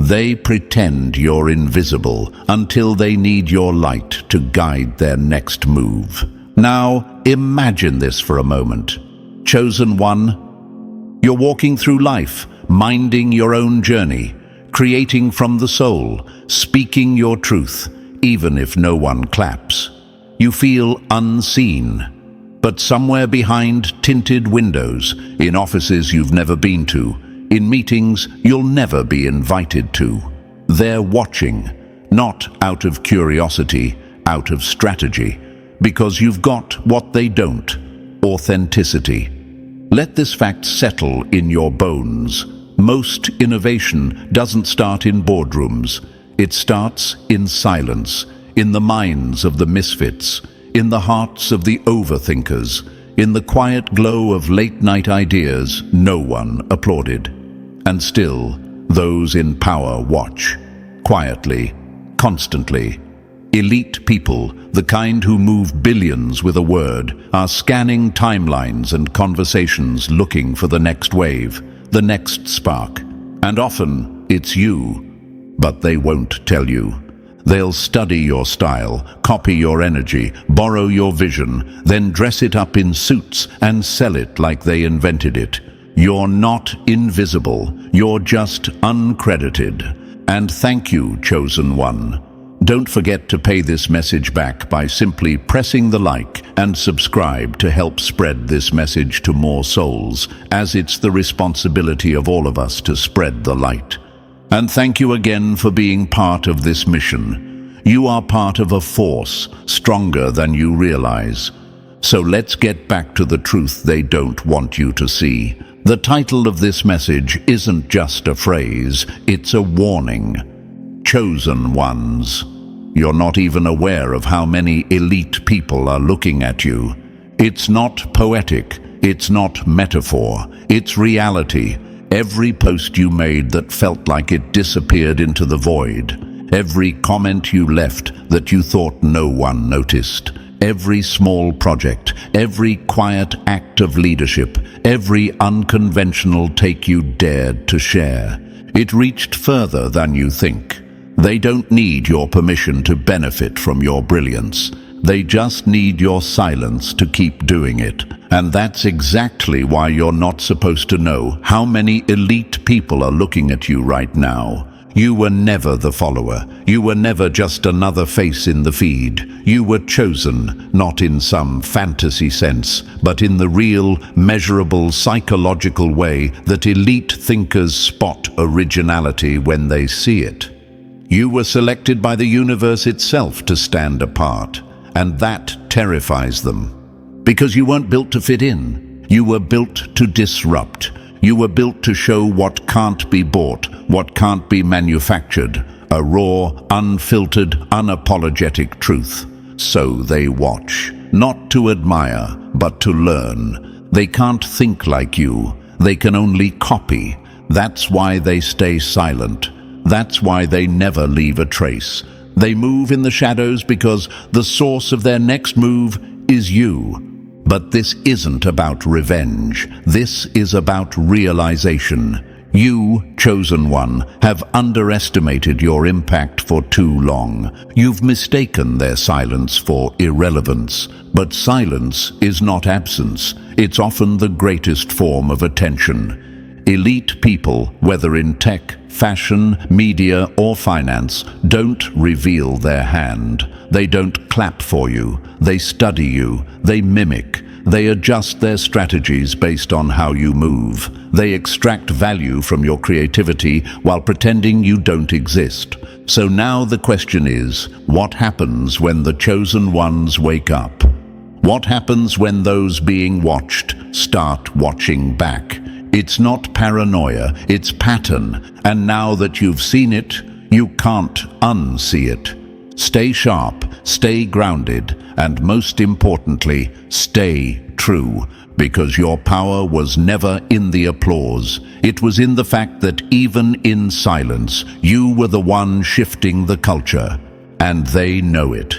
They pretend you're invisible until they need your light to guide their next move. Now, imagine this for a moment. Chosen one, you're walking through life, minding your own journey, creating from the soul, speaking your truth, even if no one claps. You feel unseen, but somewhere behind tinted windows, in offices you've never been to, in meetings you'll never be invited to. They're watching, not out of curiosity, out of strategy, because you've got what they don't: authenticity. Let this fact settle in your bones. Most innovation doesn't start in boardrooms. It starts in silence, in the minds of the misfits, in the hearts of the overthinkers, in the quiet glow of late-night ideas no one applauded. And still, those in power watch, quietly, constantly. Elite people, the kind who move billions with a word, are scanning timelines and conversations, looking for the next wave, the next spark. And often, it's you, but they won't tell you. They'll study your style, copy your energy, borrow your vision, then dress it up in suits and sell it like they invented it. You're not invisible, you're just uncredited. And thank you, chosen one. Don't forget to pay this message back by simply pressing the like and subscribe to help spread this message to more souls, as it's the responsibility of all of us to spread the light. And thank you again for being part of this mission. You are part of a force stronger than you realize. So let's get back to the truth they don't want you to see. The title of this message isn't just a phrase, it's a warning. Chosen ones. You're not even aware of how many elite people are looking at you. It's not poetic, it's not metaphor, it's reality. Every post you made that felt like it disappeared into the void. Every comment you left that you thought no one noticed. Every small project, every quiet act of leadership, every unconventional take you dared to share. It reached further than you think. They don't need your permission to benefit from your brilliance. They just need your silence to keep doing it. And that's exactly why you're not supposed to know how many elite people are looking at you right now. You were never the follower. You were never just another face in the feed. You were chosen, not in some fantasy sense, but in the real, measurable, psychological way that elite thinkers spot originality when they see it. You were selected by the universe itself to stand apart, and that terrifies them. Because you weren't built to fit in. You were built to disrupt. You were built to show what can't be bought, what can't be manufactured, a raw, unfiltered, unapologetic truth. So they watch, not to admire, but to learn. They can't think like you. They can only copy. That's why they stay silent. That's why they never leave a trace. They move in the shadows because the source of their next move is you. But this isn't about revenge. This is about realization. You, chosen one, have underestimated your impact for too long. You've mistaken their silence for irrelevance. But silence is not absence. It's often the greatest form of attention. Elite people, whether in tech, fashion, media, or finance, don't reveal their hand. They don't clap for you. They study you. They mimic. They adjust their strategies based on how you move. They extract value from your creativity while pretending you don't exist. So now the question is, what happens when the chosen ones wake up? What happens when those being watched start watching back? It's not paranoia, it's pattern. And now that you've seen it, you can't unsee it. Stay sharp, stay grounded, and most importantly, stay true, because your power was never in the applause. It was in the fact that even in silence, you were the one shifting the culture, and they know it.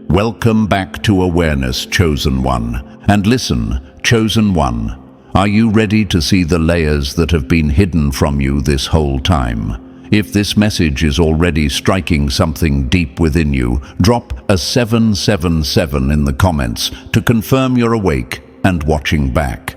Welcome back to awareness, chosen one. And listen, chosen one, are you ready to see the layers that have been hidden from you this whole time? If this message is already striking something deep within you, drop a 777 in the comments to confirm you're awake and watching back.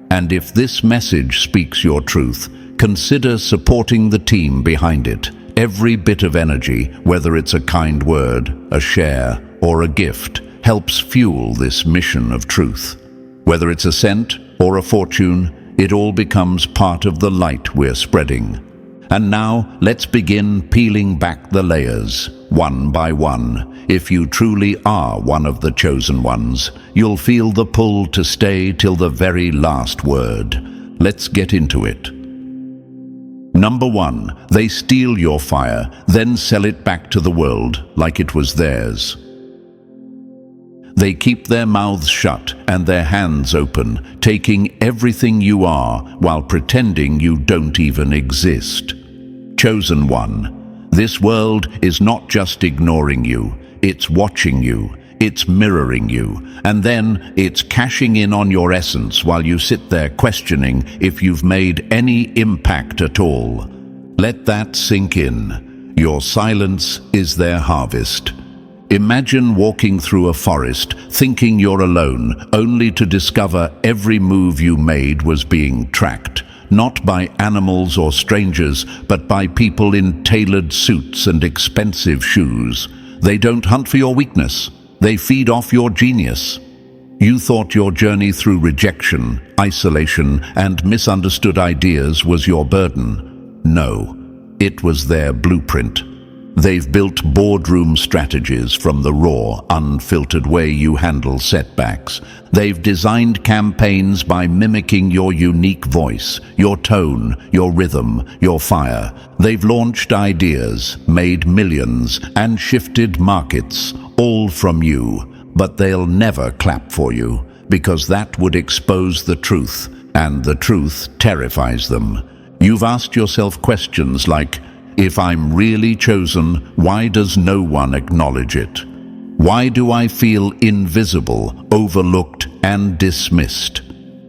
And if this message speaks your truth, consider supporting the team behind it. Every bit of energy, whether it's a kind word, a share, or a gift, helps fuel this mission of truth. Whether it's a cent or a fortune, it all becomes part of the light we're spreading. And now, let's begin peeling back the layers, one by one. If you truly are one of the chosen ones, you'll feel the pull to stay till the very last word. Let's get into it. Number 1, they steal your fire, then sell it back to the world like it was theirs. They keep their mouths shut and their hands open, taking everything you are while pretending you don't even exist. Chosen one, this world is not just ignoring you, it's watching you, it's mirroring you, and then it's cashing in on your essence while you sit there questioning if you've made any impact at all. Let that sink in. Your silence is their harvest. Imagine walking through a forest, thinking you're alone, only to discover every move you made was being tracked. Not by animals or strangers, but by people in tailored suits and expensive shoes. They don't hunt for your weakness. They feed off your genius. You thought your journey through rejection, isolation, and misunderstood ideas was your burden. No, it was their blueprint. They've built boardroom strategies from the raw, unfiltered way you handle setbacks. They've designed campaigns by mimicking your unique voice, your tone, your rhythm, your fire. They've launched ideas, made millions, and shifted markets, all from you. But they'll never clap for you, because that would expose the truth, and the truth terrifies them. You've asked yourself questions like, if I'm really chosen, why does no one acknowledge it? Why do I feel invisible, overlooked, and dismissed?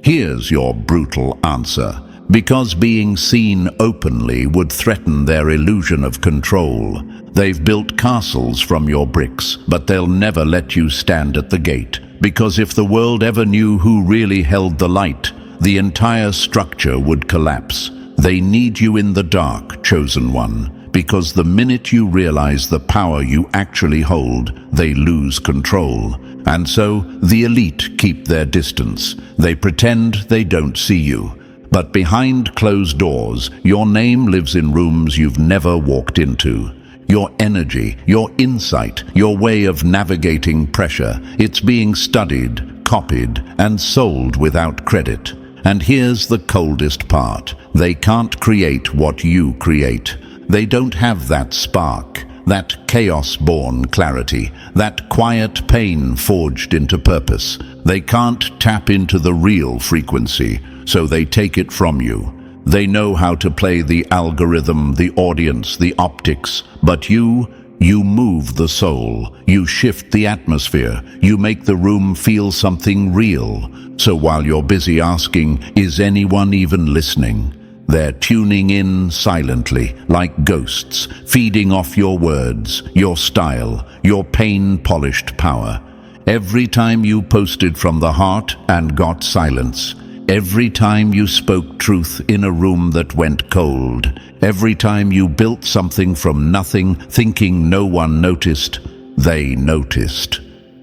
Here's your brutal answer. Because being seen openly would threaten their illusion of control. They've built castles from your bricks, but they'll never let you stand at the gate. Because if the world ever knew who really held the light, the entire structure would collapse. They need you in the dark, chosen one, because the minute you realize the power you actually hold, they lose control. And so, the elite keep their distance. They pretend they don't see you. But behind closed doors, your name lives in rooms you've never walked into. Your energy, your insight, your way of navigating pressure, it's being studied, copied, and sold without credit. And here's the coldest part. They can't create what you create. They don't have that spark, that chaos-born clarity, that quiet pain forged into purpose. They can't tap into the real frequency, so they take it from you. They know how to play the algorithm, the audience, the optics, but you move the soul, you shift the atmosphere, you make the room feel something real. So while you're busy asking, is anyone even listening? They're tuning in silently, like ghosts, feeding off your words, your style, your pain-polished power. Every time you posted from the heart and got silence, every time you spoke truth in a room that went cold, every time you built something from nothing, thinking no one noticed, they noticed.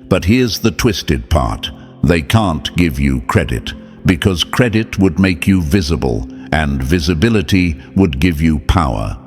But here's the twisted part. They can't give you credit, because credit would make you visible, and visibility would give you power.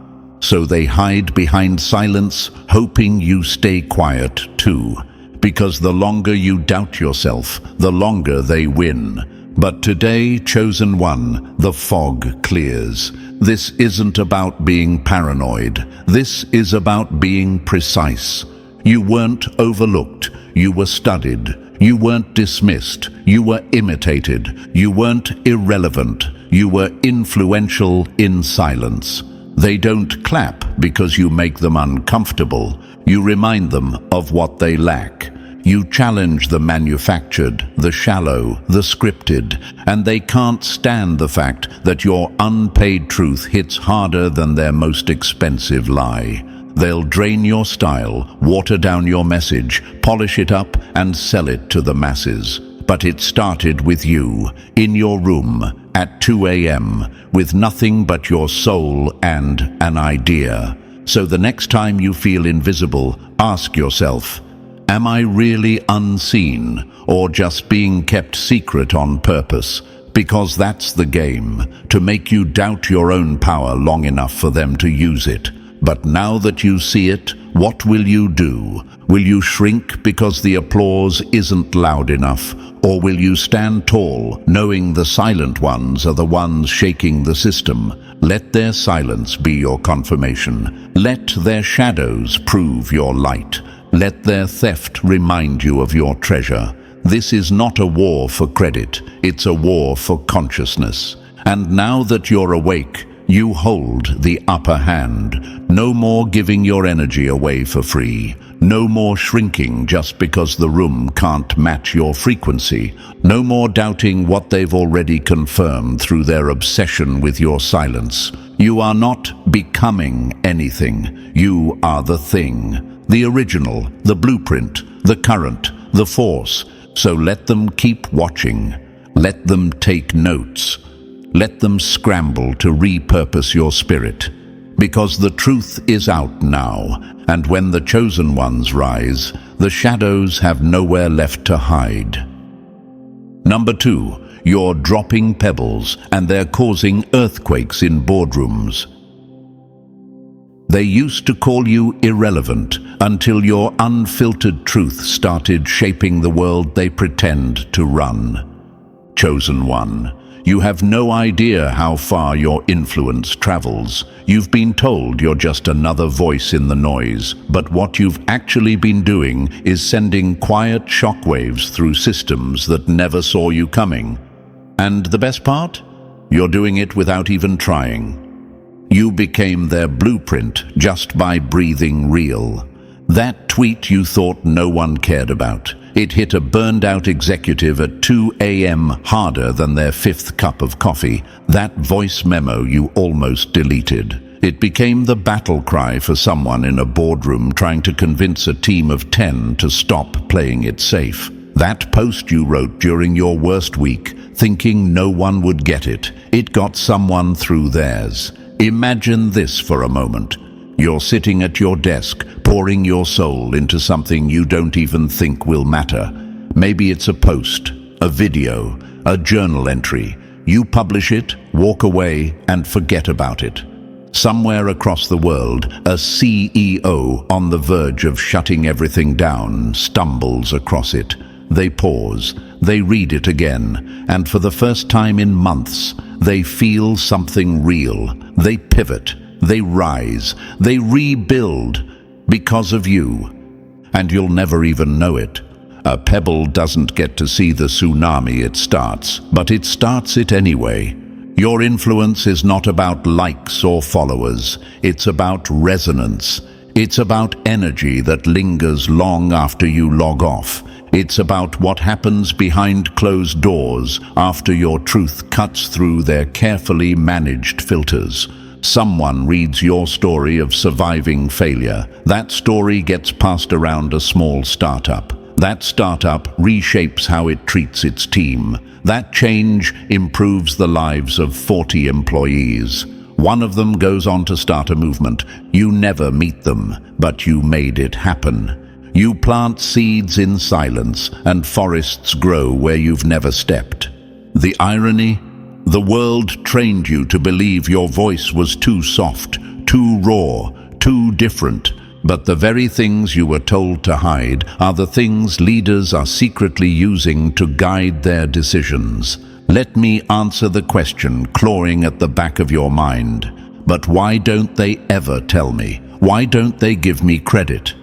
So they hide behind silence, hoping you stay quiet too. Because the longer you doubt yourself, the longer they win. But today, chosen one, the fog clears. This isn't about being paranoid. This is about being precise. You weren't overlooked. You were studied. You weren't dismissed. You were imitated. You weren't irrelevant. You were influential in silence. They don't clap because you make them uncomfortable. You remind them of what they lack. You challenge the manufactured, the shallow, the scripted, and they can't stand the fact that your unpaid truth hits harder than their most expensive lie. They'll drain your style, water down your message, polish it up, and sell it to the masses. But it started with you, in your room, at 2 a.m., with nothing but your soul and an idea. So the next time you feel invisible, ask yourself, am I really unseen, or just being kept secret on purpose? Because that's the game, to make you doubt your own power long enough for them to use it. But now that you see it, what will you do? Will you shrink because the applause isn't loud enough? Or will you stand tall, knowing the silent ones are the ones shaking the system? Let their silence be your confirmation. Let their shadows prove your light. Let their theft remind you of your treasure. This is not a war for credit, it's a war for consciousness. And now that you're awake, you hold the upper hand. No more giving your energy away for free. No more shrinking just because the room can't match your frequency. No more doubting what they've already confirmed through their obsession with your silence. You are not becoming anything. You are the thing. The original, the blueprint, the current, the force. So let them keep watching. Let them take notes. Let them scramble to repurpose your spirit. Because the truth is out now, and when the chosen ones rise, the shadows have nowhere left to hide. Number 2, you're dropping pebbles, and they're causing earthquakes in boardrooms. They used to call you irrelevant until your unfiltered truth started shaping the world they pretend to run. Chosen one, you have no idea how far your influence travels. You've been told you're just another voice in the noise, but what you've actually been doing is sending quiet shockwaves through systems that never saw you coming. And the best part? You're doing it without even trying. You became their blueprint just by breathing real. That tweet you thought no one cared about, it hit a burned-out executive at 2 a.m. harder than their 5th cup of coffee. That voice memo you almost deleted. It became the battle cry for someone in a boardroom trying to convince a team of 10 to stop playing it safe. That post you wrote during your worst week, thinking no one would get it, it got someone through theirs. Imagine this for a moment. You're sitting at your desk, pouring your soul into something you don't even think will matter. Maybe it's a post, a video, a journal entry. You publish it, walk away, and forget about it. Somewhere across the world, a CEO on the verge of shutting everything down stumbles across it. They pause, they read it again, and for the first time in months, they feel something real. They pivot, they rise, they rebuild because of you. And you'll never even know it. A pebble doesn't get to see the tsunami it starts, but it starts it anyway. Your influence is not about likes or followers. It's about resonance. It's about energy that lingers long after you log off. It's about what happens behind closed doors after your truth cuts through their carefully managed filters. Someone reads your story of surviving failure. That story gets passed around a small startup. That startup reshapes how it treats its team. That change improves the lives of 40 employees. One of them goes on to start a movement. You never meet them, but you made it happen. You plant seeds in silence, and forests grow where you've never stepped. The irony? The world trained you to believe your voice was too soft, too raw, too different. But the very things you were told to hide are the things leaders are secretly using to guide their decisions. Let me answer the question clawing at the back of your mind. But why don't they ever tell me? Why don't they give me credit?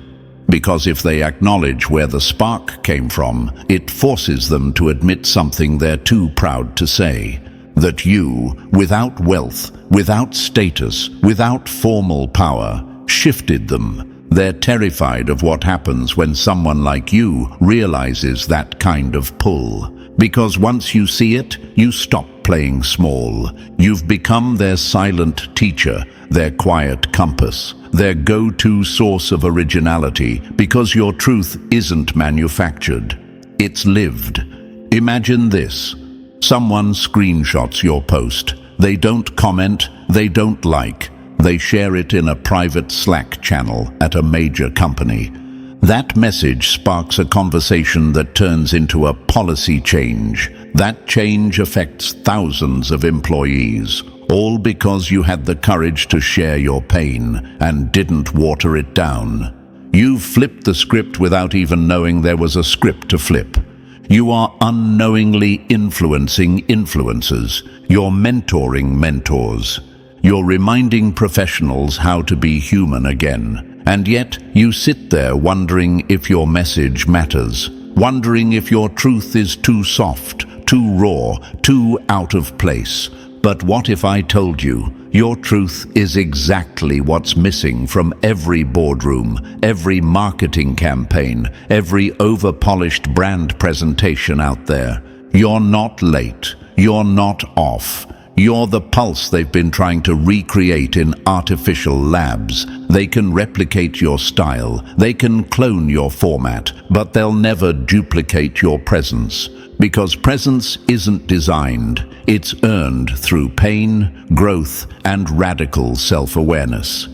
Because if they acknowledge where the spark came from, it forces them to admit something they're too proud to say. That you, without wealth, without status, without formal power, shifted them. They're terrified of what happens when someone like you realizes that kind of pull. Because once you see it, you stop playing small. You've become their silent teacher, their quiet compass, their go-to source of originality, because your truth isn't manufactured. It's lived. Imagine this. Someone screenshots your post. They don't comment, they don't like. They share it in a private Slack channel at a major company. That message sparks a conversation that turns into a policy change. That change affects thousands of employees, all because you had the courage to share your pain and didn't water it down. You've flipped the script without even knowing there was a script to flip. You are unknowingly influencing influencers. You're mentoring mentors. You're reminding professionals how to be human again. And yet, you sit there wondering if your message matters, wondering if your truth is too soft, too raw, too out of place. But what if I told you, your truth is exactly what's missing from every boardroom, every marketing campaign, every over-polished brand presentation out there? You're not late. You're not off. You're the pulse they've been trying to recreate in artificial labs. They can replicate your style, they can clone your format, but they'll never duplicate your presence. Because presence isn't designed, it's earned through pain, growth, and radical self-awareness.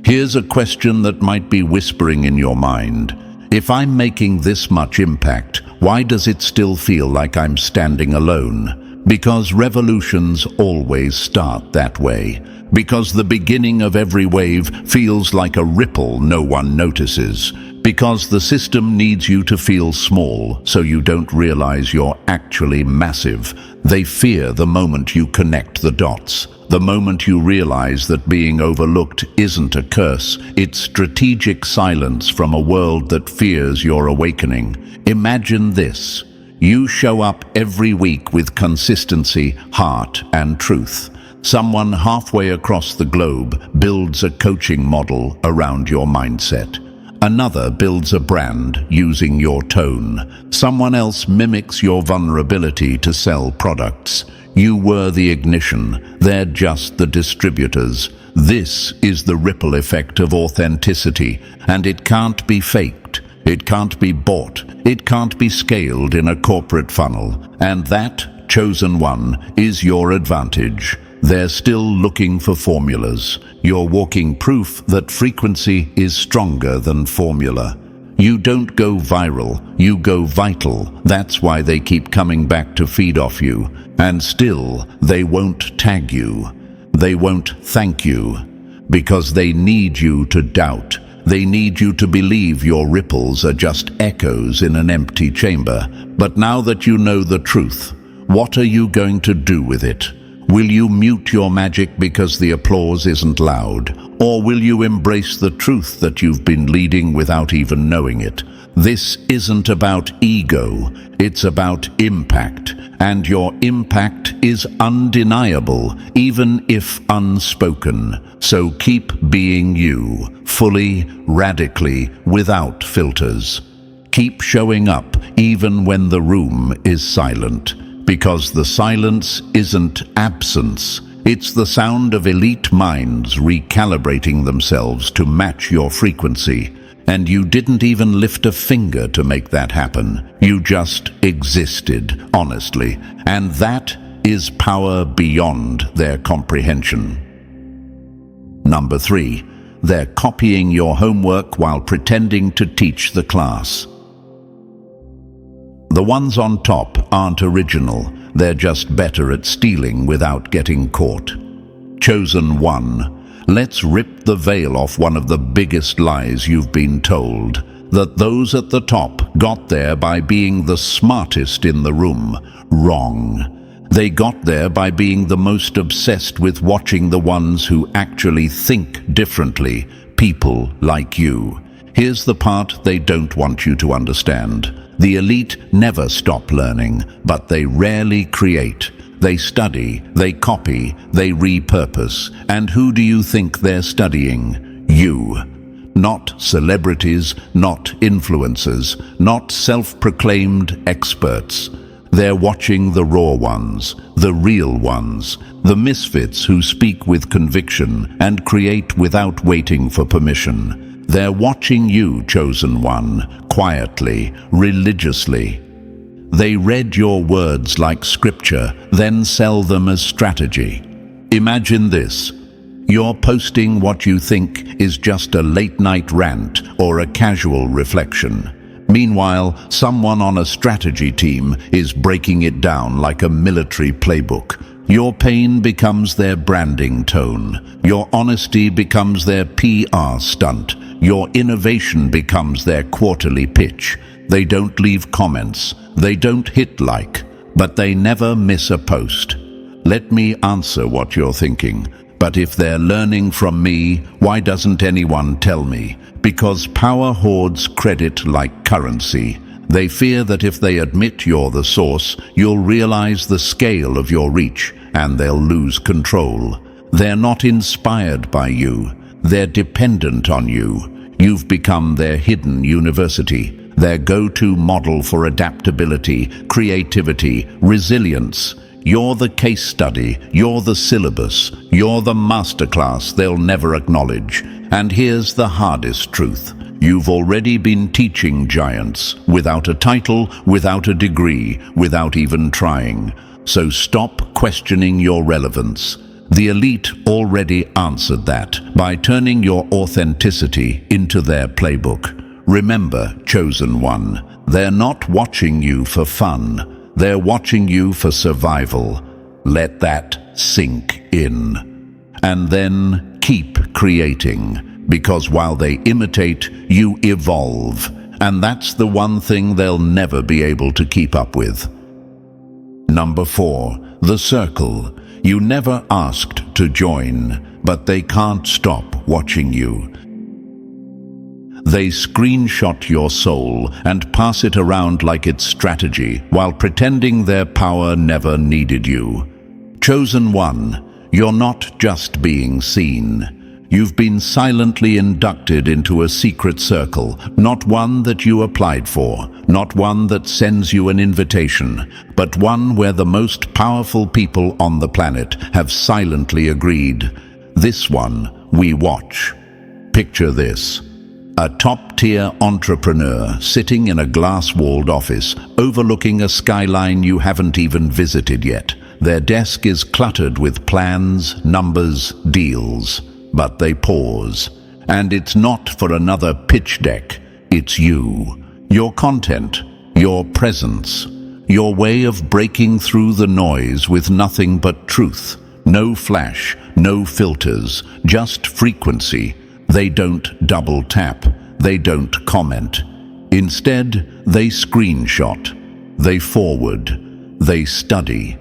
Here's a question that might be whispering in your mind. If I'm making this much impact, why does it still feel like I'm standing alone? Because revolutions always start that way. Because the beginning of every wave feels like a ripple no one notices. Because the system needs you to feel small so you don't realize you're actually massive. They fear the moment you connect the dots. The moment you realize that being overlooked isn't a curse, it's strategic silence from a world that fears your awakening. Imagine this. You show up every week with consistency, heart, and truth. Someone halfway across the globe builds a coaching model around your mindset. Another builds a brand using your tone. Someone else mimics your vulnerability to sell products. You were the ignition, they're just the distributors. This is the ripple effect of authenticity, and it can't be faked. It can't be bought. It can't be scaled in a corporate funnel. And that, chosen one, is your advantage. They're still looking for formulas. You're walking proof that frequency is stronger than formula. You don't go viral, you go vital. That's why they keep coming back to feed off you. And still, they won't tag you. They won't thank you. Because they need you to doubt. They need you to believe your ripples are just echoes in an empty chamber. But now that you know the truth, what are you going to do with it? Will you mute your magic because the applause isn't loud? Or will you embrace the truth that you've been leading without even knowing it? This isn't about ego, it's about impact. And your impact is undeniable, even if unspoken. So keep being you, fully, radically, without filters. Keep showing up, even when the room is silent. Because the silence isn't absence. It's the sound of elite minds recalibrating themselves to match your frequency. And you didn't even lift a finger to make that happen. You just existed, honestly. And that is power beyond their comprehension. Number 3, they're copying your homework while pretending to teach the class. The ones on top aren't original. They're just better at stealing without getting caught. Chosen one. Let's rip the veil off one of the biggest lies you've been told. That those at the top got there by being the smartest in the room. Wrong. They got there by being the most obsessed with watching the ones who actually think differently. People like you. Here's the part they don't want you to understand. The elite never stop learning, but they rarely create. They study, they copy, they repurpose. And who do you think they're studying? You. not celebrities, not influencers, not self-proclaimed experts. They're watching the raw ones, the real ones, the misfits who speak with conviction and create without waiting for permission. They're watching you, chosen one, quietly, religiously. They read your words like scripture, then sell them as strategy. Imagine this. You're posting what you think is just a late-night rant or a casual reflection. Meanwhile, someone on a strategy team is breaking it down like a military playbook. Your pain becomes their branding tone. Your honesty becomes their PR stunt. Your innovation becomes their quarterly pitch. They don't leave comments. They don't hit like, but they never miss a post. Let me answer what you're thinking. But if they're learning from me, why doesn't anyone tell me? Because power hoards credit like currency. They fear that if they admit you're the source, you'll realize the scale of your reach, and they'll lose control. They're not inspired by you. They're dependent on you. You've become their hidden university, their go-to model for adaptability, creativity, resilience. You're the case study, you're the syllabus, you're the masterclass they'll never acknowledge. And here's the hardest truth. You've already been teaching giants, without a title, without a degree, without even trying. So stop questioning your relevance. The elite already answered that by turning your authenticity into their playbook. Remember, chosen one, they're not watching you for fun. They're watching you for survival. Let that sink in. And then keep creating, because while they imitate, you evolve. And that's the one thing they'll never be able to keep up with. Number 4, the circle. You never asked to join, but they can't stop watching you. They screenshot your soul and pass it around like it's strategy, while pretending their power never needed you. Chosen one, you're not just being seen. You've been silently inducted into a secret circle, not one that you applied for, not one that sends you an invitation, but one where the most powerful people on the planet have silently agreed. This one we watch. Picture this. A top-tier entrepreneur sitting in a glass-walled office, overlooking a skyline you haven't even visited yet. Their desk is cluttered with plans, numbers, deals. But they pause. And it's not for another pitch deck. It's you. Your content. Your presence. Your way of breaking through the noise with nothing but truth. No flash, no filters, just frequency. They don't double tap. They don't comment. Instead, they screenshot. They forward. They study.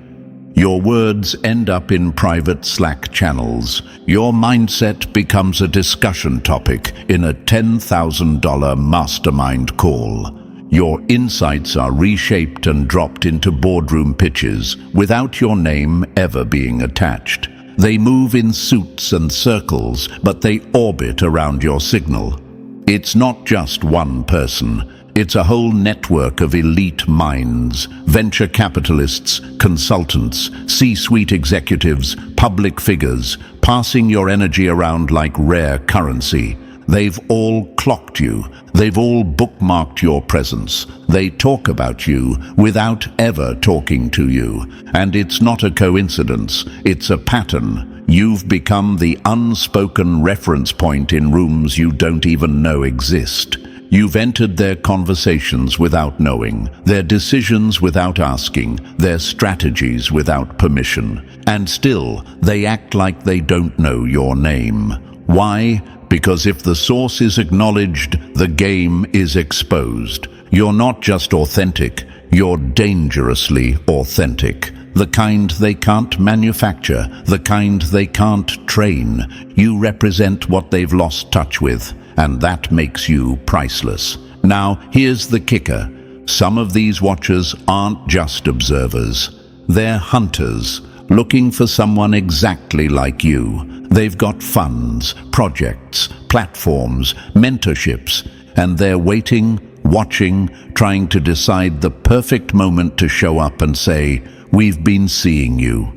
Your words end up in private Slack channels. Your mindset becomes a discussion topic in a $10,000 mastermind call. Your insights are reshaped and dropped into boardroom pitches without your name ever being attached. They move in suits and circles, but they orbit around your signal. It's not just one person. It's a whole network of elite minds, venture capitalists, consultants, C-suite executives, public figures, passing your energy around like rare currency. They've all clocked you. They've all bookmarked your presence. They talk about you without ever talking to you. And it's not a coincidence. It's a pattern. You've become the unspoken reference point in rooms you don't even know exist. You've entered their conversations without knowing, their decisions without asking, their strategies without permission. And still, they act like they don't know your name. Why? Because if the source is acknowledged, the game is exposed. You're not just authentic, you're dangerously authentic. The kind they can't manufacture, the kind they can't train. You represent what they've lost touch with. And that makes you priceless. Now, here's the kicker. Some of these watchers aren't just observers. They're hunters, looking for someone exactly like you. They've got funds, projects, platforms, mentorships, and they're waiting, watching, trying to decide the perfect moment to show up and say, "We've been seeing you."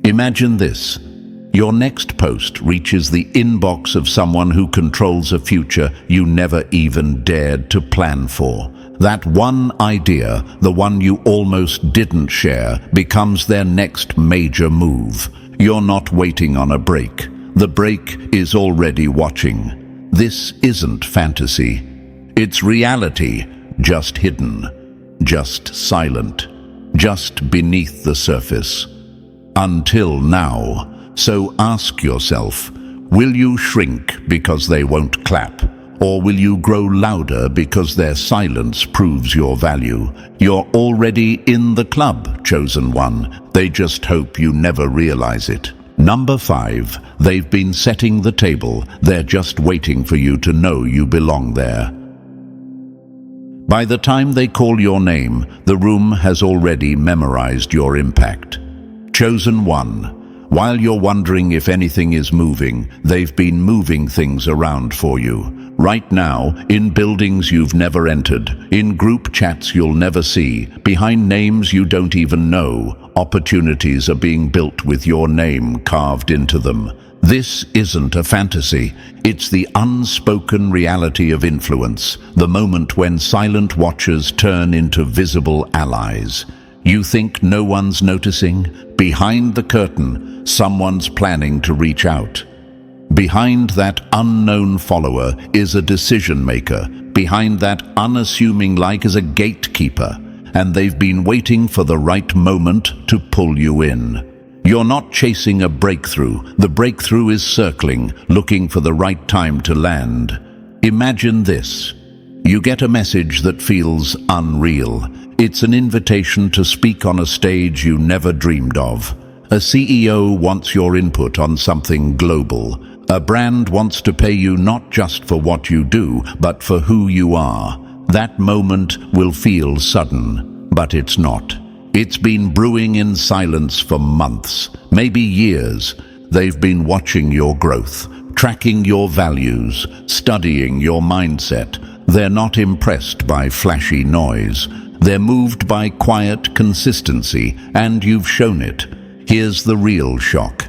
Imagine this. Your next post reaches the inbox of someone who controls a future you never even dared to plan for. That one idea, the one you almost didn't share, becomes their next major move. You're not waiting on a break. The break is already watching. This isn't fantasy. It's reality, just hidden, just silent, just beneath the surface. Until now. So ask yourself, will you shrink because they won't clap? Or will you grow louder because their silence proves your value? You're already in the club, chosen one. They just hope you never realize it. Number 5, they've been setting the table. They're just waiting for you to know you belong there. By the time they call your name, the room has already memorized your impact. Chosen one. While you're wondering if anything is moving, they've been moving things around for you. Right now, in buildings you've never entered, in group chats you'll never see, behind names you don't even know, opportunities are being built with your name carved into them. This isn't a fantasy. It's the unspoken reality of influence, the moment when silent watchers turn into visible allies. You think no one's noticing? Behind the curtain, someone's planning to reach out. Behind that unknown follower is a decision maker. Behind that unassuming like is a gatekeeper. And they've been waiting for the right moment to pull you in. You're not chasing a breakthrough. The breakthrough is circling, looking for the right time to land. Imagine this. You get a message that feels unreal. It's an invitation to speak on a stage you never dreamed of. A CEO wants your input on something global. A brand wants to pay you not just for what you do, but for who you are. That moment will feel sudden, but it's not. It's been brewing in silence for months, maybe years. They've been watching your growth, tracking your values, studying your mindset. They're not impressed by flashy noise. They're moved by quiet consistency, and you've shown it. Here's the real shock.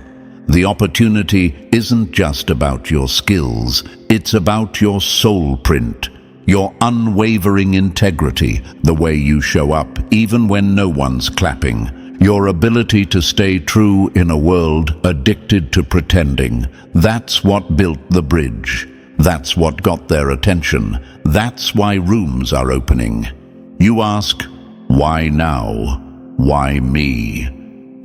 The opportunity isn't just about your skills, it's about your soul print, your unwavering integrity, the way you show up even when no one's clapping, your ability to stay true in a world addicted to pretending. That's what built the bridge. That's what got their attention. That's why rooms are opening. You ask, why now? Why me?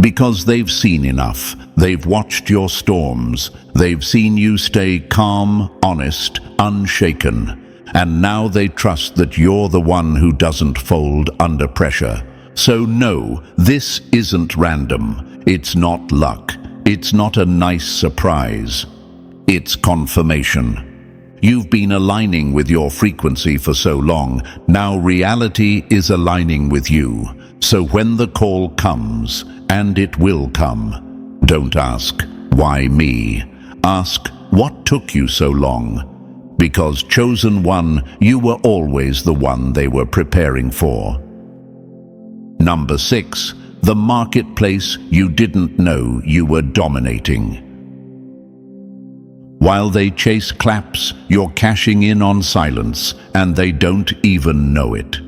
Because they've seen enough. They've watched your storms. They've seen you stay calm, honest, unshaken. And now they trust that you're the one who doesn't fold under pressure. So no, this isn't random. It's not luck. It's not a nice surprise. It's confirmation. You've been aligning with your frequency for so long. Now reality is aligning with you. So when the call comes, and it will come, don't ask, why me? Ask, what took you so long? Because chosen one, you were always the one they were preparing for. Number 6, the marketplace you didn't know you were dominating. While they chase claps, you're cashing in on silence, and they don't even know it.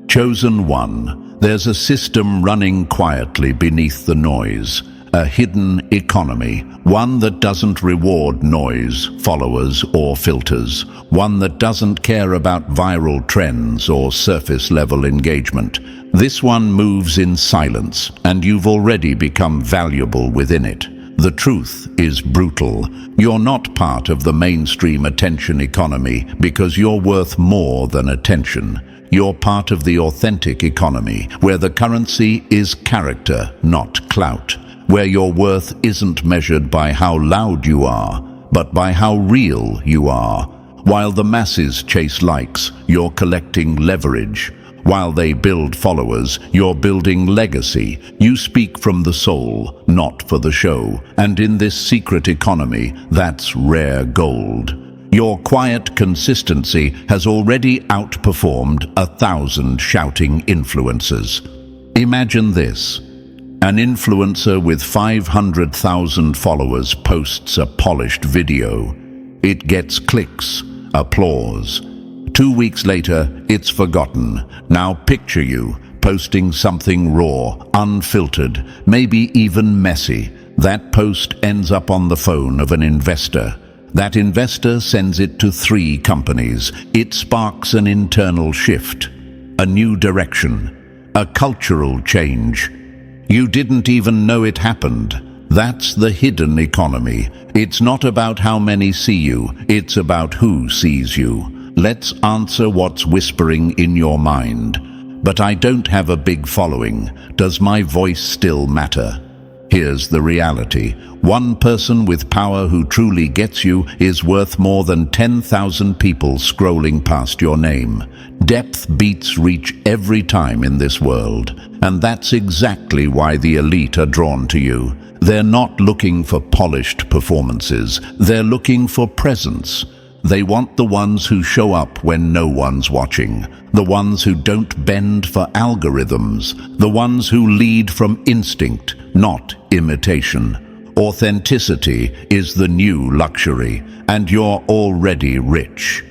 Chosen one. There's a system running quietly beneath the noise, a hidden economy, one that doesn't reward noise, followers, or filters, one that doesn't care about viral trends or surface-level engagement. This one moves in silence, and you've already become valuable within it. The truth is brutal. You're not part of the mainstream attention economy because you're worth more than attention. You're part of the authentic economy, where the currency is character, not clout, where your worth isn't measured by how loud you are, but by how real you are. While the masses chase likes, you're collecting leverage. While they build followers, you're building legacy. You speak from the soul, not for the show. And in this secret economy, that's rare gold. Your quiet consistency has already outperformed 1,000 shouting influencers. Imagine this. An influencer with 500,000 followers posts a polished video. It gets clicks, applause. 2 weeks later, it's forgotten. Now picture you posting something raw, unfiltered, maybe even messy. That post ends up on the phone of an investor. That investor sends it to 3 companies. It sparks an internal shift, a new direction, a cultural change. You didn't even know it happened. That's the hidden economy. It's not about how many see you, it's about who sees you. Let's answer what's whispering in your mind. But I don't have a big following. Does my voice still matter? Here's the reality. One person with power who truly gets you is worth more than 10,000 people scrolling past your name. Depth beats reach every time in this world. And that's exactly why the elite are drawn to you. They're not looking for polished performances. They're looking for presence. They want the ones who show up when no one's watching, the ones who don't bend for algorithms, the ones who lead from instinct, not imitation. Authenticity is the new luxury, and you're already rich.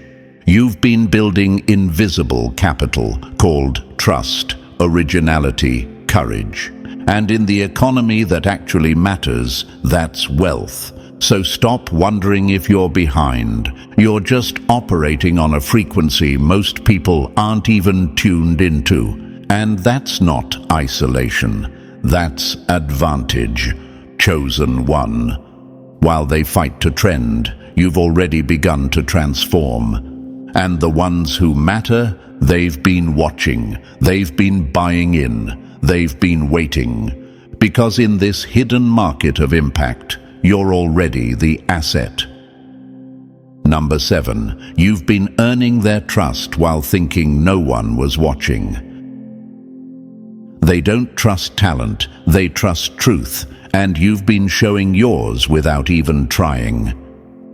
You've been building invisible capital called trust, originality, courage. And in the economy that actually matters, that's wealth. So stop wondering if you're behind. You're just operating on a frequency most people aren't even tuned into. And that's not isolation. That's advantage. Chosen one. While they fight to trend, you've already begun to transform. And the ones who matter, they've been watching. They've been buying in. They've been waiting. Because in this hidden market of impact, you're already the asset. Number 7, you've been earning their trust while thinking no one was watching. They don't trust talent, they trust truth, and you've been showing yours without even trying.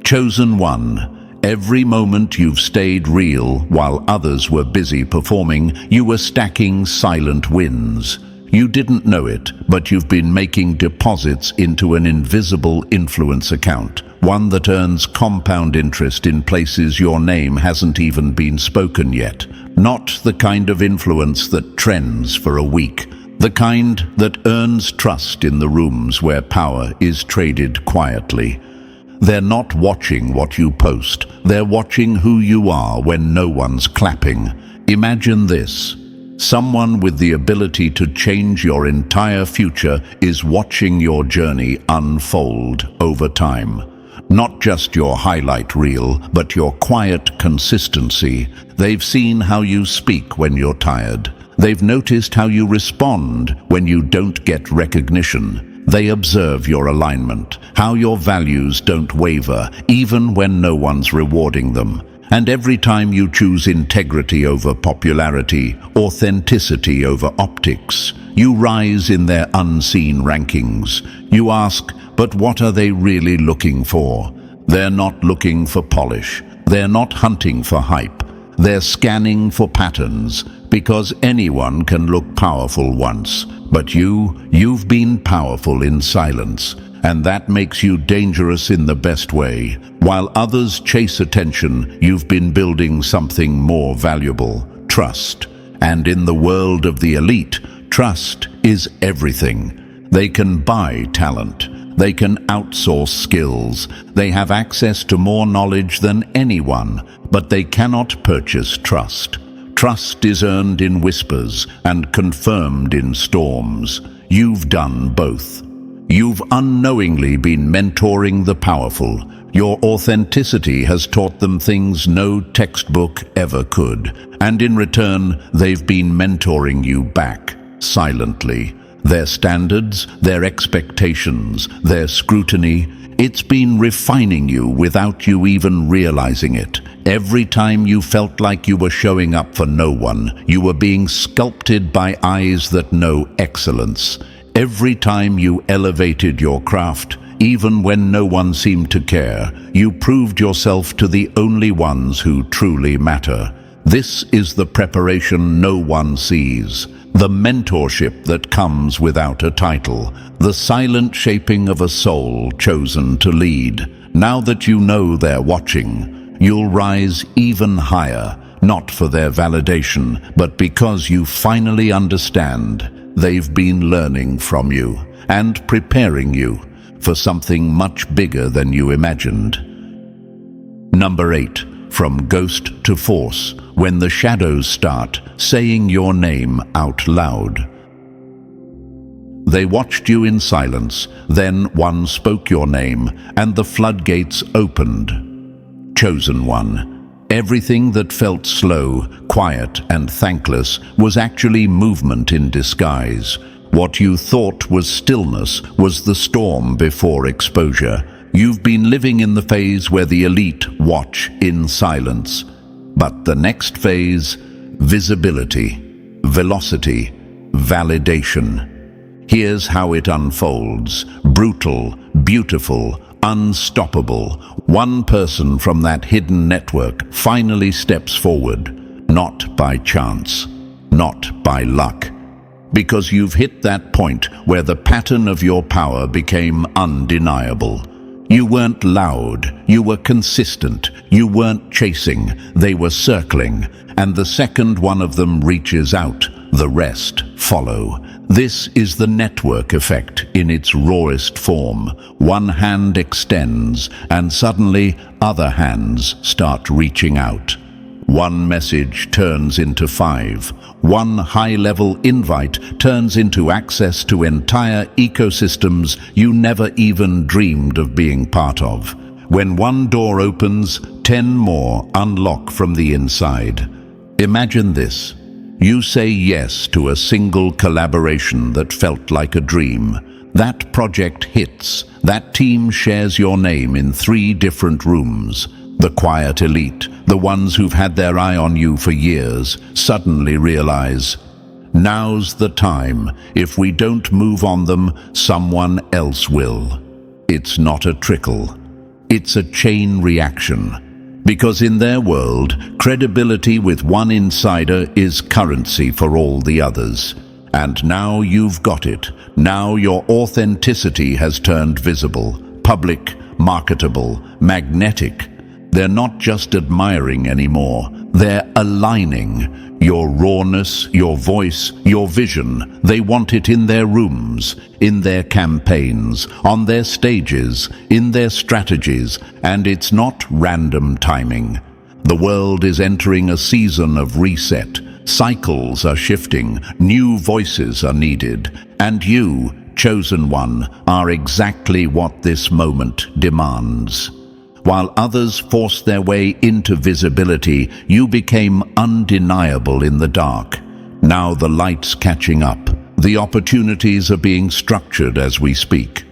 Chosen one, every moment you've stayed real while others were busy performing, you were stacking silent wins. You didn't know it, but you've been making deposits into an invisible influence account, one that earns compound interest in places your name hasn't even been spoken yet. Not the kind of influence that trends for a week, the kind that earns trust in the rooms where power is traded quietly. They're not watching what you post, they're watching who you are when no one's clapping. Imagine this. Someone with the ability to change your entire future is watching your journey unfold over time. Not just your highlight reel, but your quiet consistency. They've seen how you speak when you're tired. They've noticed how you respond when you don't get recognition. They observe your alignment, how your values don't waver, even when no one's rewarding them. And every time you choose integrity over popularity, authenticity over optics, you rise in their unseen rankings. You ask, but what are they really looking for? They're not looking for polish. They're not hunting for hype. They're scanning for patterns, because anyone can look powerful once. But you've been powerful in silence. And that makes you dangerous in the best way. While others chase attention, you've been building something more valuable, trust. And in the world of the elite, trust is everything. They can buy talent. They can outsource skills. They have access to more knowledge than anyone, but they cannot purchase trust. Trust is earned in whispers and confirmed in storms. You've done both. You've unknowingly been mentoring the powerful. Your authenticity has taught them things no textbook ever could. And in return, they've been mentoring you back, silently. Their standards, their expectations, their scrutiny, It's been refining you without you even realizing it. Every time you felt like you were showing up for no one, you were being sculpted by eyes that know excellence. Every time you elevated your craft, even when no one seemed to care, you proved yourself to the only ones who truly matter. This is the preparation no one sees, the mentorship that comes without a title, the silent shaping of a soul chosen to lead. Now that you know they're watching, you'll rise even higher, not for their validation, but because you finally understand they've been learning from you and preparing you for something much bigger than you imagined. Number 8. From ghost to force, when the shadows start saying your name out loud. They watched you in silence, then one spoke your name, and the floodgates opened. Chosen one. Everything that felt slow, quiet, and thankless was actually movement in disguise. What you thought was stillness was the storm before exposure. You've been living in the phase where the elite watch in silence. But the next phase, visibility, velocity, validation. Here's how it unfolds. Brutal, beautiful, unstoppable. One person from that hidden network finally steps forward, not by chance, not by luck. Because you've hit that point where the pattern of your power became undeniable. You weren't loud, you were consistent, you weren't chasing, they were circling, and the second one of them reaches out, the rest follow. This is the network effect in its rawest form. One hand extends, and suddenly other hands start reaching out. One message turns into 5. One high-level invite turns into access to entire ecosystems you never even dreamed of being part of. When one door opens, 10 more unlock from the inside. Imagine this. You say yes to a single collaboration that felt like a dream. That project hits. That team shares your name in 3 different rooms. The quiet elite, the ones who've had their eye on you for years, suddenly realize, now's the time. If we don't move on them, someone else will. It's not a trickle. It's a chain reaction. Because in their world, credibility with one insider is currency for all the others. And now you've got it. Now your authenticity has turned visible, public, marketable, magnetic. They're not just admiring anymore, they're aligning. Your rawness, your voice, your vision, they want it in their rooms, in their campaigns, on their stages, in their strategies, and it's not random timing. The world is entering a season of reset. Cycles are shifting, new voices are needed, and you, chosen one, are exactly what this moment demands. While others forced their way into visibility, you became undeniable in the dark. Now the light's catching up. The opportunities are being structured as we speak.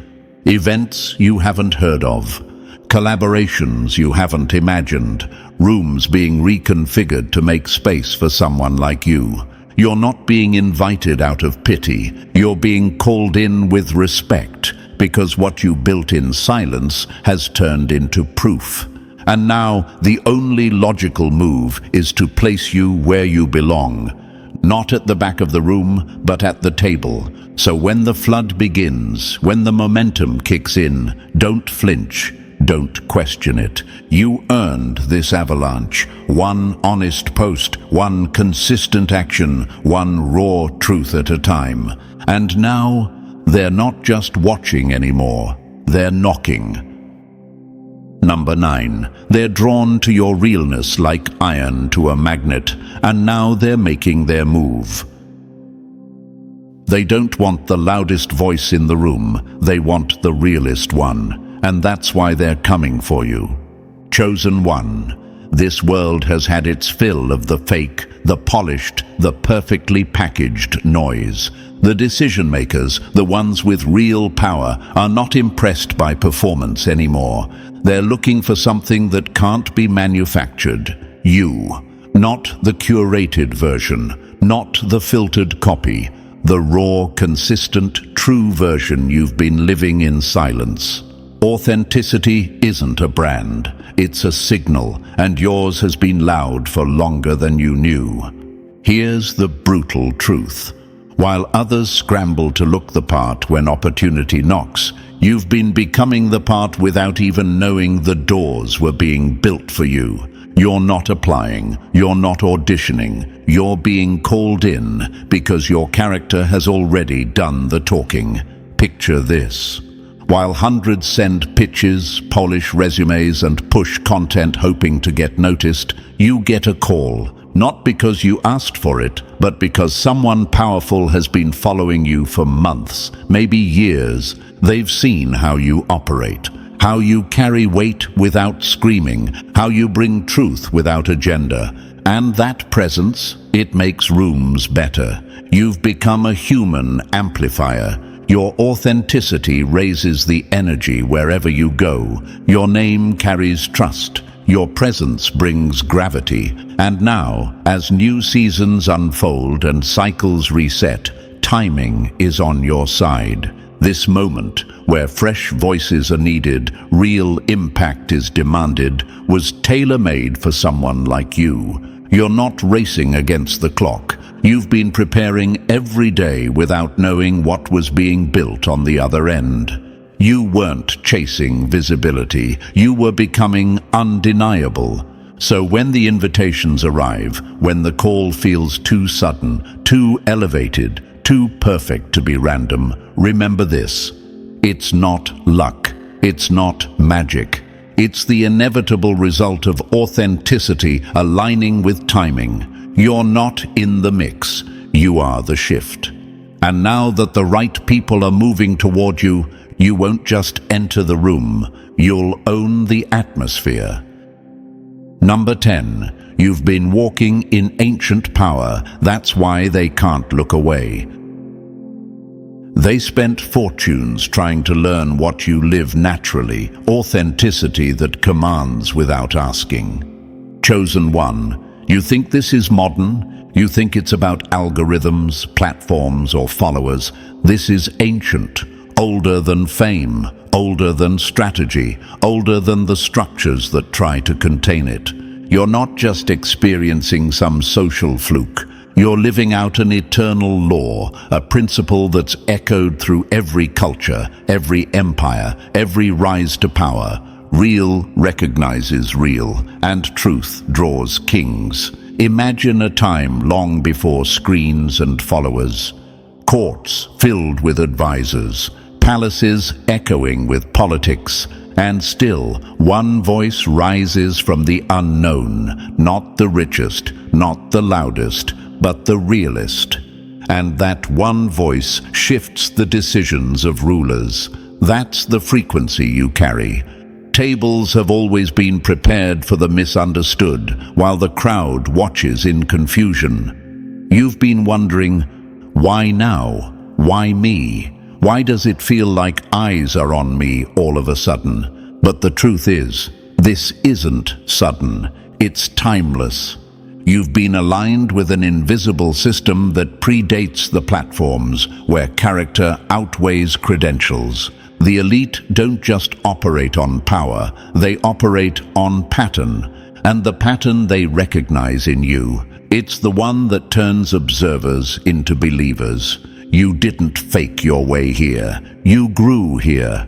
Events you haven't heard of. Collaborations you haven't imagined. Rooms being reconfigured to make space for someone like you. You're not being invited out of pity. You're being called in with respect. Because what you built in silence has turned into proof. And now the only logical move is to place you where you belong. Not at the back of the room, but at the table. So when the flood begins, when the momentum kicks in, don't flinch, don't question it. You earned this avalanche. One honest post, one consistent action, one raw truth at a time. And now, they're not just watching anymore, they're knocking. Number 9. They're drawn to your realness like iron to a magnet, and now they're making their move. They don't want the loudest voice in the room, they want the realest one, and that's why they're coming for you. Chosen one. This world has had its fill of the fake, the polished, the perfectly packaged noise. The decision makers, the ones with real power, are not impressed by performance anymore. They're looking for something that can't be manufactured. You. Not the curated version, not the filtered copy. The raw, consistent, true version you've been living in silence. Authenticity isn't a brand, it's a signal, and yours has been loud for longer than you knew. Here's the brutal truth. While others scramble to look the part when opportunity knocks, you've been becoming the part without even knowing the doors were being built for you. You're not applying, you're not auditioning, you're being called in because your character has already done the talking. Picture this. While hundreds send pitches, polish resumes, and push content hoping to get noticed, you get a call. Not because you asked for it, but because someone powerful has been following you for months, maybe years. They've seen how you operate, how you carry weight without screaming, how you bring truth without agenda. And that presence, it makes rooms better. You've become a human amplifier. Your authenticity raises the energy wherever you go. Your name carries trust. Your presence brings gravity. And now, as new seasons unfold and cycles reset, timing is on your side. This moment, where fresh voices are needed, real impact is demanded, was tailor-made for someone like you. You're not racing against the clock. You've been preparing every day without knowing what was being built on the other end. You weren't chasing visibility. You were becoming undeniable. So when the invitations arrive, when the call feels too sudden, too elevated, too perfect to be random, remember this. It's not luck. It's not magic. It's the inevitable result of authenticity aligning with timing. You're not in the mix. You are the shift. And now that the right people are moving toward you, you won't just enter the room. You'll own the atmosphere. Number 10. You've been walking in ancient power. That's why they can't look away. They spent fortunes trying to learn what you live naturally, authenticity that commands without asking. Chosen one. You think this is modern? You think it's about algorithms, platforms, or followers? This is ancient, older than fame, older than strategy, older than the structures that try to contain it. You're not just experiencing some social fluke. You're living out an eternal law, a principle that's echoed through every culture, every empire, every rise to power. Real recognizes real, and truth draws kings. Imagine a time long before screens and followers. Courts filled with advisors, palaces echoing with politics, and still one voice rises from the unknown, not the richest, not the loudest, but the realist. And that one voice shifts the decisions of rulers. That's the frequency you carry. Tables have always been prepared for the misunderstood, while the crowd watches in confusion. You've been wondering, why now? Why me? Why does it feel like eyes are on me all of a sudden? But the truth is, this isn't sudden. It's timeless. You've been aligned with an invisible system that predates the platforms, where character outweighs credentials. The elite don't just operate on power, they operate on pattern. And the pattern they recognize in you, it's the one that turns observers into believers. You didn't fake your way here. You grew here.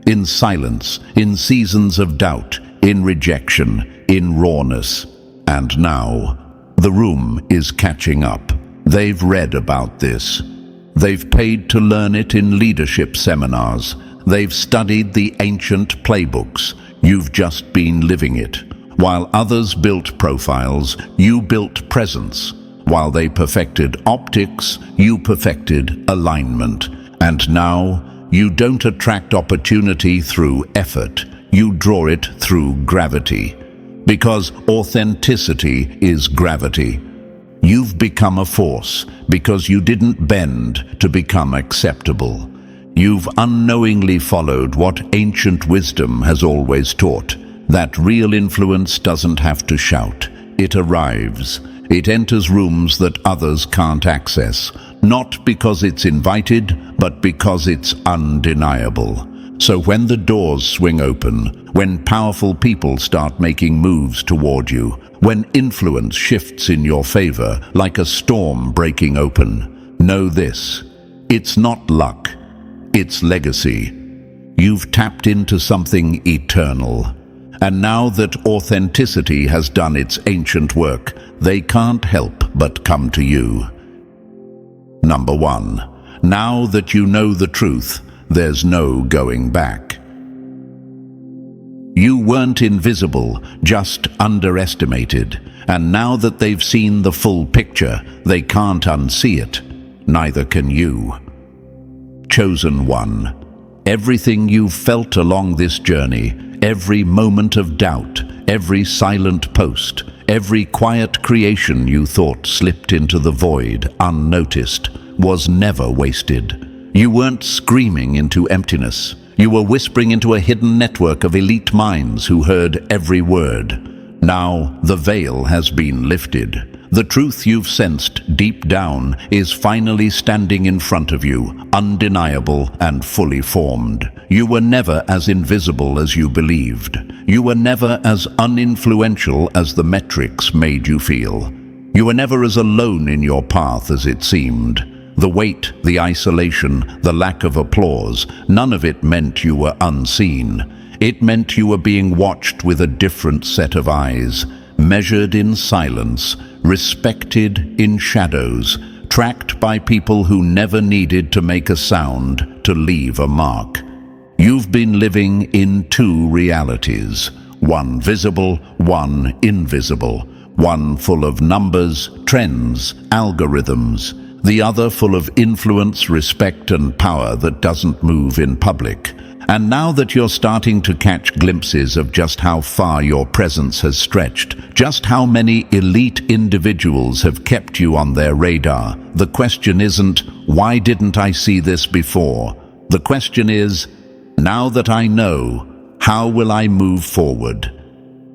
In silence, in seasons of doubt, in rejection, in rawness. And now, the room is catching up. They've read about this. They've paid to learn it in leadership seminars. They've studied the ancient playbooks. You've just been living it. While others built profiles, you built presence. While they perfected optics, you perfected alignment. And now, you don't attract opportunity through effort. You draw it through gravity. Because authenticity is gravity. You've become a force because you didn't bend to become acceptable. You've unknowingly followed what ancient wisdom has always taught, that real influence doesn't have to shout. It arrives. It enters rooms that others can't access, not because it's invited, but because it's undeniable. So when the doors swing open, when powerful people start making moves toward you, when influence shifts in your favor like a storm breaking open, know this: it's not luck, it's legacy. You've tapped into something eternal. And now that authenticity has done its ancient work, they can't help but come to you. Number 1. Now that you know the truth, there's no going back. You weren't invisible, just underestimated. And now that they've seen the full picture, they can't unsee it. Neither can you. Chosen one. Everything you've felt along this journey, every moment of doubt, every silent post, every quiet creation you thought slipped into the void unnoticed, was never wasted. You weren't screaming into emptiness. You were whispering into a hidden network of elite minds who heard every word. Now the veil has been lifted. The truth you've sensed deep down is finally standing in front of you, undeniable and fully formed. You were never as invisible as you believed. You were never as uninfluential as the metrics made you feel. You were never as alone in your path as it seemed. The weight, the isolation, the lack of applause, none of it meant you were unseen. It meant you were being watched with a different set of eyes, measured in silence, respected in shadows, tracked by people who never needed to make a sound to leave a mark. You've been living in two realities, one visible, one invisible, one full of numbers, trends, algorithms, the other full of influence, respect, and power that doesn't move in public. And now that you're starting to catch glimpses of just how far your presence has stretched, just how many elite individuals have kept you on their radar, the question isn't, why didn't I see this before? The question is, now that I know, how will I move forward?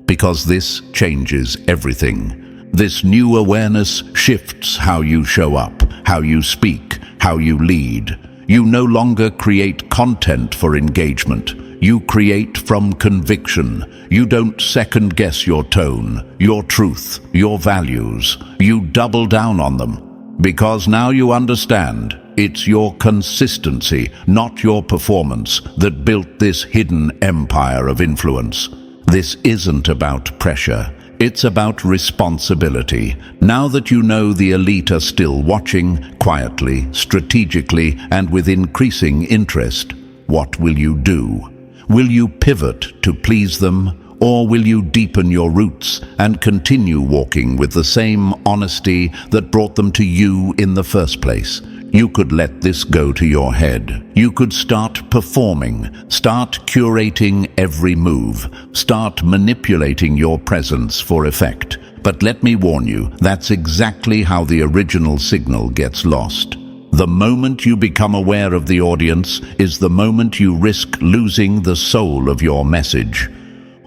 Because this changes everything. This new awareness shifts how you show up, how you speak, how you lead. You no longer create content for engagement. You create from conviction. You don't second-guess your tone, your truth, your values. You double down on them. Because now you understand, it's your consistency, not your performance, that built this hidden empire of influence. This isn't about pressure. It's about responsibility. Now that you know the elite are still watching, quietly, strategically, and with increasing interest, what will you do? Will you pivot to please them, or will you deepen your roots and continue walking with the same honesty that brought them to you in the first place? You could let this go to your head. You could start performing, start curating every move, start manipulating your presence for effect. But let me warn you, that's exactly how the original signal gets lost. The moment you become aware of the audience is the moment you risk losing the soul of your message.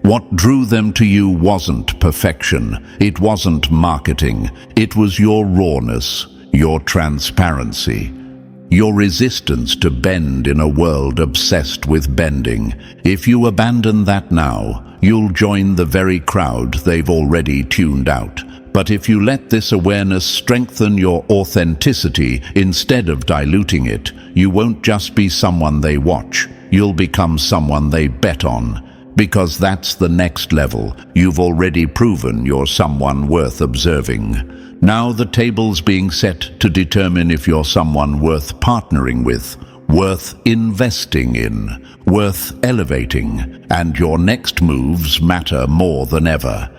What drew them to you wasn't perfection, it wasn't marketing, it was your rawness, your transparency, your resistance to bend in a world obsessed with bending. If you abandon that now, you'll join the very crowd they've already tuned out. But if you let this awareness strengthen your authenticity instead of diluting it, you won't just be someone they watch, you'll become someone they bet on. Because that's the next level. You've already proven you're someone worth observing. Now the table's being set to determine if you're someone worth partnering with, worth investing in, worth elevating, and your next moves matter more than ever.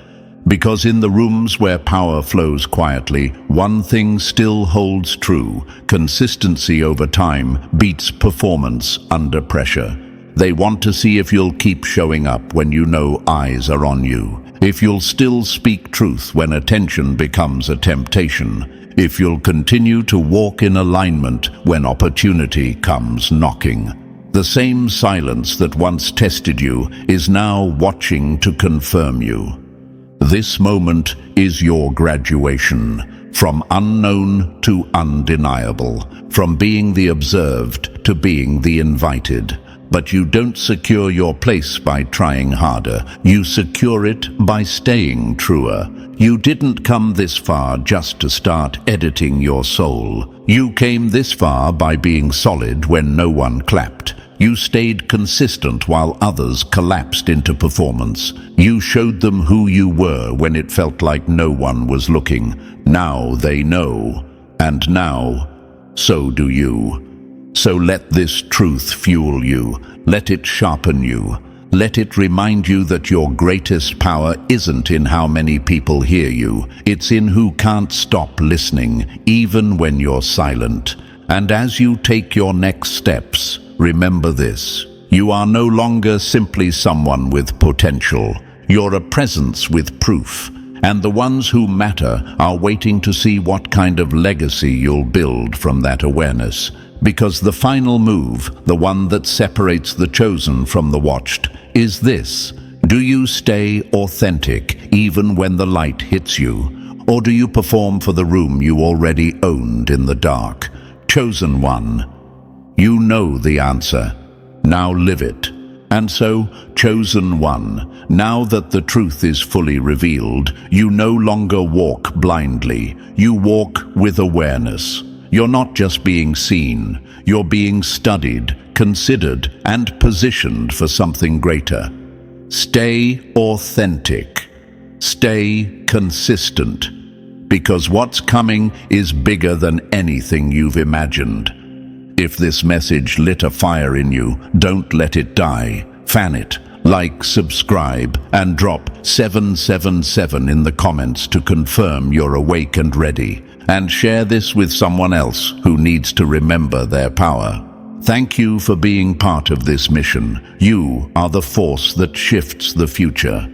Because in the rooms where power flows quietly, one thing still holds true: consistency over time beats performance under pressure. They want to see if you'll keep showing up when you know eyes are on you. if you'll still speak truth when attention becomes a temptation, if you'll continue to walk in alignment when opportunity comes knocking. The same silence that once tested you is now watching to confirm you. This moment is your graduation, from unknown to undeniable, from being the observed to being the invited. But you don't secure your place by trying harder. You secure it by staying truer. You didn't come this far just to start editing your soul. You came this far by being solid when no one clapped. You stayed consistent while others collapsed into performance. You showed them who you were when it felt like no one was looking. Now they know, and now, so do you. So let this truth fuel you. Let it sharpen you. Let it remind you that your greatest power isn't in how many people hear you. It's in who can't stop listening, even when you're silent. And as you take your next steps, remember this: you are no longer simply someone with potential. You're a presence with proof. And the ones who matter are waiting to see what kind of legacy you'll build from that awareness. Because the final move, the one that separates the chosen from the watched, is this: do you stay authentic even when the light hits you? Or do you perform for the room you already owned in the dark? Chosen one, you know the answer. Now live it. And so, chosen one, now that the truth is fully revealed, you no longer walk blindly. You walk with awareness. You're not just being seen. You're being studied, considered, and positioned for something greater. Stay authentic. Stay consistent. Because what's coming is bigger than anything you've imagined. If this message lit a fire in you, don't let it die. Fan it. Like, subscribe, and drop 777 in the comments to confirm you're awake and ready. And share this with someone else who needs to remember their power. Thank you for being part of this mission. You are the force that shifts the future.